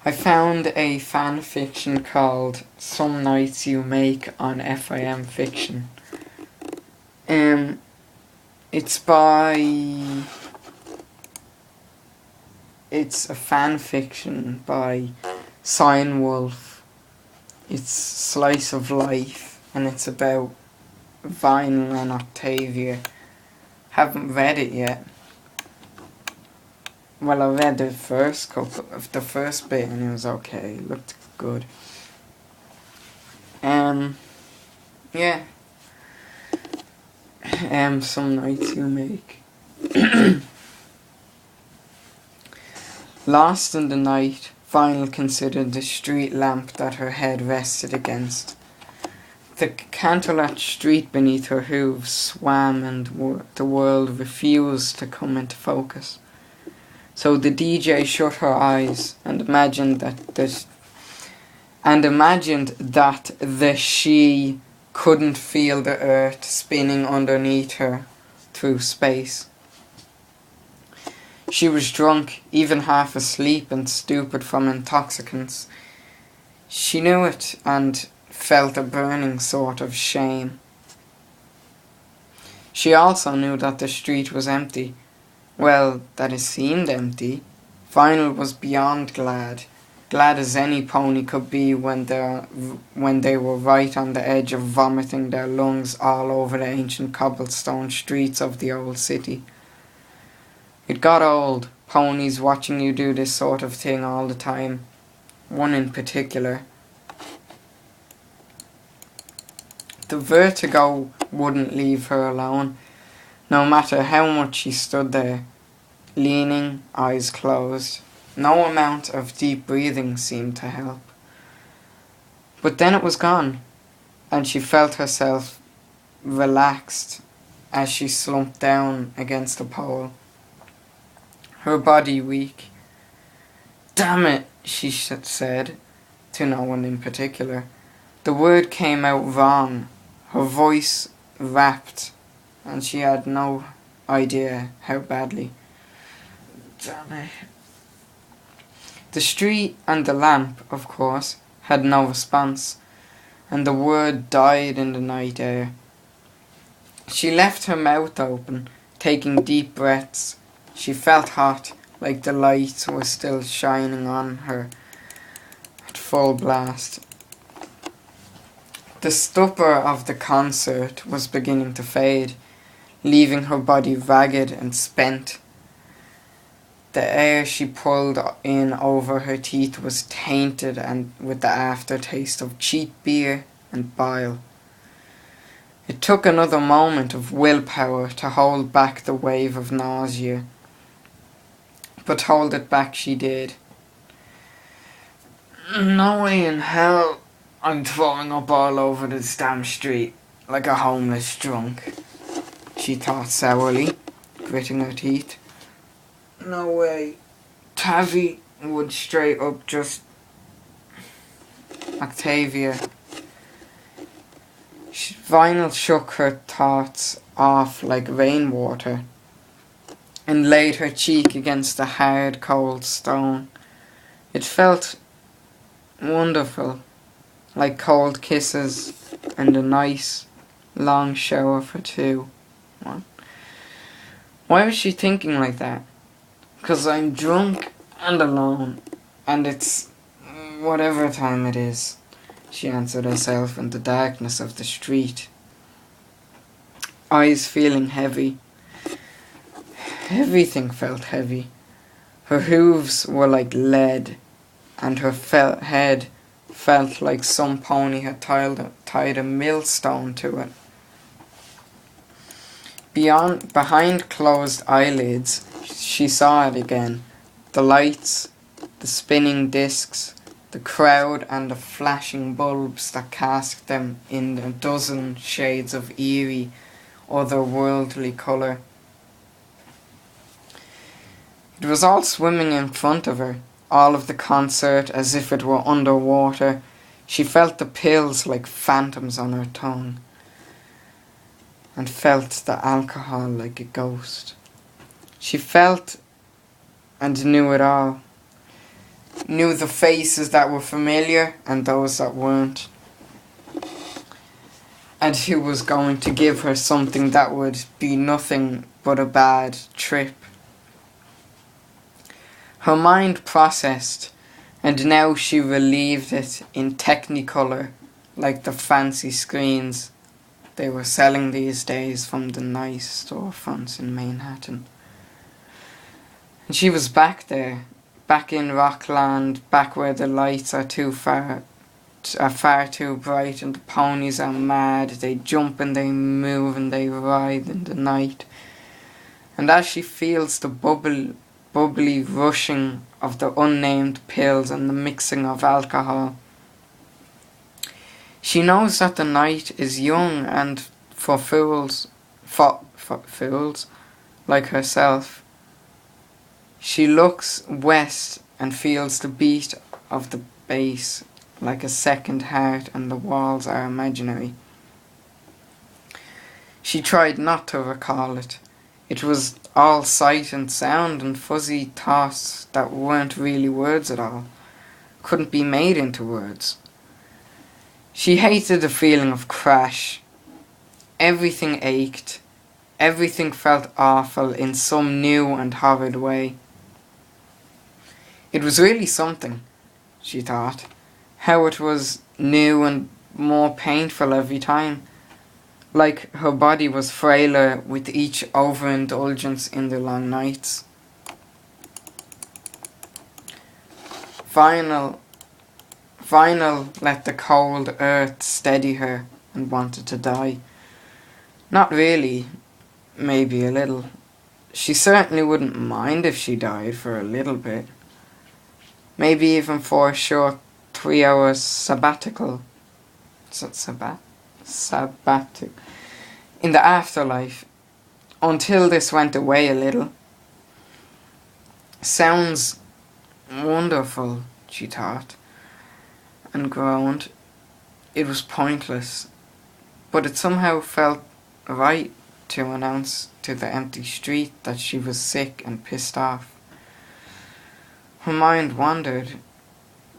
I found a fan fiction called Some Nights You Make on FIM Fiction. It's a fan fiction by Cynewulf. It's slice of life, and it's about Vinyl and Octavia. Haven't read it yet. Well, I read the first bit, and it was okay. It looked good. Yeah. Some Nights You Make. Lost in the night, Vinyl considered the street lamp that her head rested against. The canterlatch street beneath her hooves swam, and the world refused to come into focus. So the DJ shut her eyes and imagined that she couldn't feel the earth spinning underneath her through space. She was drunk, even half asleep and stupid from intoxicants. She knew it and felt a burning sort of shame. She also knew that the street was empty. Well, that it seemed empty. Vinyl was beyond glad as any pony could be when they were right on the edge of vomiting their lungs all over the ancient cobblestone streets of the old city. It got old, ponies watching you do this sort of thing all the time. One in particular. The vertigo wouldn't leave her alone, no matter how much she stood there, leaning, eyes closed. No amount of deep breathing seemed to help. But then it was gone, and she felt herself relaxed as she slumped down against a pole, her body weak. "Damn it," she said, to no one in particular. The word came out wrong. Her voice rapped, and she had no idea how badly. Damn it. The street and the lamp, of course, had no response, and the word died in the night air. She left her mouth open, taking deep breaths. She felt hot, like the lights were still shining on her at full blast. The stupor of the concert was beginning to fade, leaving her body ragged and spent. The air she pulled in over her teeth was tainted and with the aftertaste of cheap beer and bile. It took another moment of willpower to hold back the wave of nausea, but hold it back she did. "No way in hell I'm throwing up all over this damn street like a homeless drunk," she thought sourly, gritting her teeth. No way. Tavi would straight up just... Octavia. Vinyl shook her thoughts off like rainwater and laid her cheek against the hard, cold stone. It felt wonderful, like cold kisses and a nice, long shower for two. What? Why was she thinking like that? 'Cause I'm drunk and alone, and it's whatever time it is, she answered herself in the darkness of the street. Eyes feeling heavy. Everything felt heavy. Her hooves were like lead, and her head felt like some pony had tied a millstone to it. Behind closed eyelids, she saw it again. The lights, the spinning discs, the crowd and the flashing bulbs that cast them in a dozen shades of eerie, otherworldly colour. It was all swimming in front of her, all of the concert as if it were underwater. She felt the pills like phantoms on her tongue, and felt the alcohol like a ghost. She felt and knew it all. knew the faces that were familiar and those that weren't, and who was going to give her something that would be nothing but a bad trip. Her mind processed, and now she relieved it in Technicolor, like the fancy screens they were selling these days from the nice storefronts in Manhattan. And she was back there, back in Rockland, back where the lights are far too bright and the ponies are mad. They jump and they move and they ride in the night. And as she feels the bubbly rushing of the unnamed pills and the mixing of alcohol, she knows that the night is young, and for fools like herself, she looks west and feels the beat of the bass like a second heart, and the walls are imaginary. She tried not to recall it. It was all sight and sound and fuzzy thoughts that weren't really words at all, couldn't be made into words. She hated the feeling of crash. Everything ached. Everything felt awful in some new and horrid way. It was really something, she thought, how it was new and more painful every time. Like her body was frailer with each overindulgence in the long nights. Vinyl let the cold earth steady her and wanted to die. Not really, maybe a little. She certainly wouldn't mind if she died for a little bit. Maybe even for a short 3 hours sabbatical. Sabbatic. In the afterlife. Until this went away a little. Sounds wonderful, she thought, and groaned. It was pointless, but it somehow felt right to announce to the empty street that she was sick and pissed off. Her mind wandered.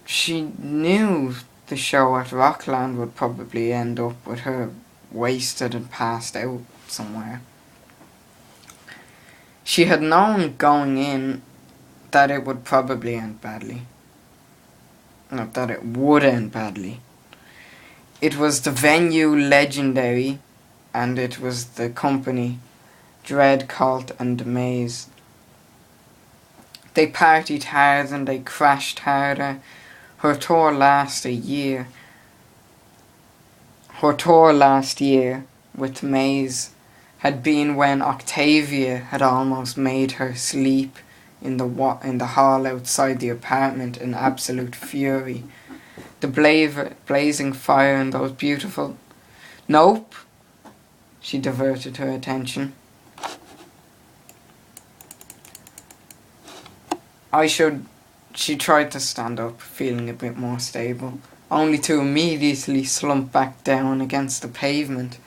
She knew the show at Rockland would probably end up with her wasted and passed out somewhere. She had known going in that it would probably end badly. Not that it would end badly. It was the venue legendary, and it was the company, Dread, Cult and Maze. They partied hard and they crashed harder. Her tour last year with Maze had been when Octavia had almost made her sleep in the hall outside the apartment in absolute fury. The blazing fire and those beautiful... Nope! She diverted her attention. She tried to stand up, feeling a bit more stable, only to immediately slump back down against the pavement,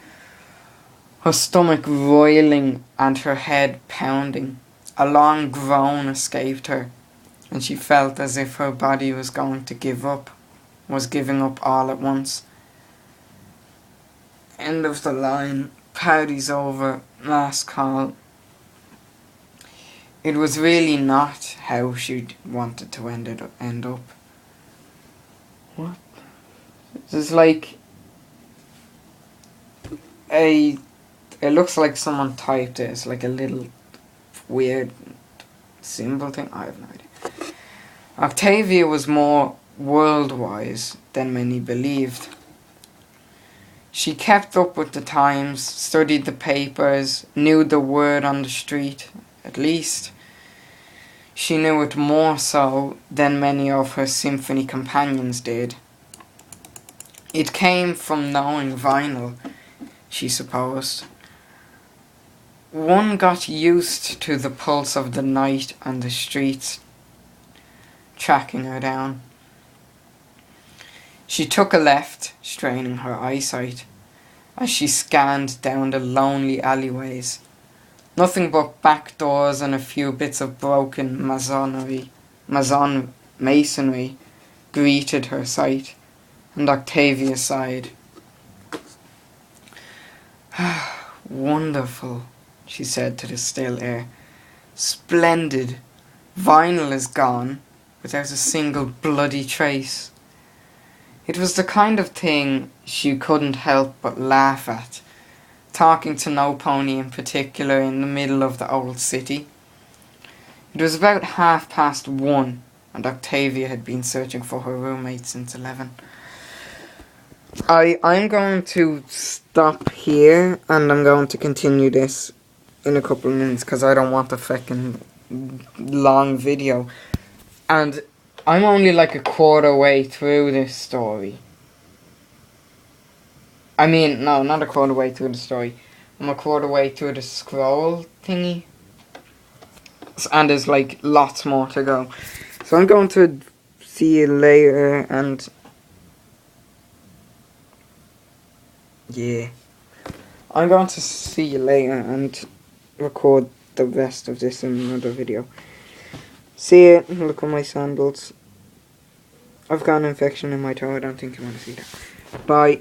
her stomach roiling and her head pounding. A long groan escaped her, and she felt as if her body was going to give up, was giving up all at once. End of the line, party's over, last call. It was really not how she wanted to end up. What? It's like it looks like someone typed it. It's like a little weird symbol thing. I have no idea. Octavia was more world-wise than many believed. She kept up with the times, studied the papers, knew the word on the street. At least she knew it more so than many of her symphony companions did. It came from knowing vinyl, she supposed. One got used to the pulse of the night and the streets tracking her down. She took a left, straining her eyesight, as she scanned down the lonely alleyways. Nothing but back doors and a few bits of broken masonry masonry greeted her sight, and Octavia sighed. "Wonderful," she said to the still air. "Splendid. Vinyl is gone, without a single bloody trace." It was the kind of thing she couldn't help but laugh at, talking to no pony in particular in the middle of the old city. It was about 1:30, and Octavia had been searching for her roommate since 11. I'm going to stop here, and I'm going to continue this in a couple of minutes, because I don't want a fucking long video. And I'm only like a quarter way through this story. I mean, no, not a quarter way through the story. I'm a quarter way through the scroll thingy. And there's like lots more to go. So I'm going to see you later, and yeah. I'm going to see you later and record the rest of this in another video. See ya. Look at my sandals. I've got an infection in my toe. I don't think you want to see that. Bye.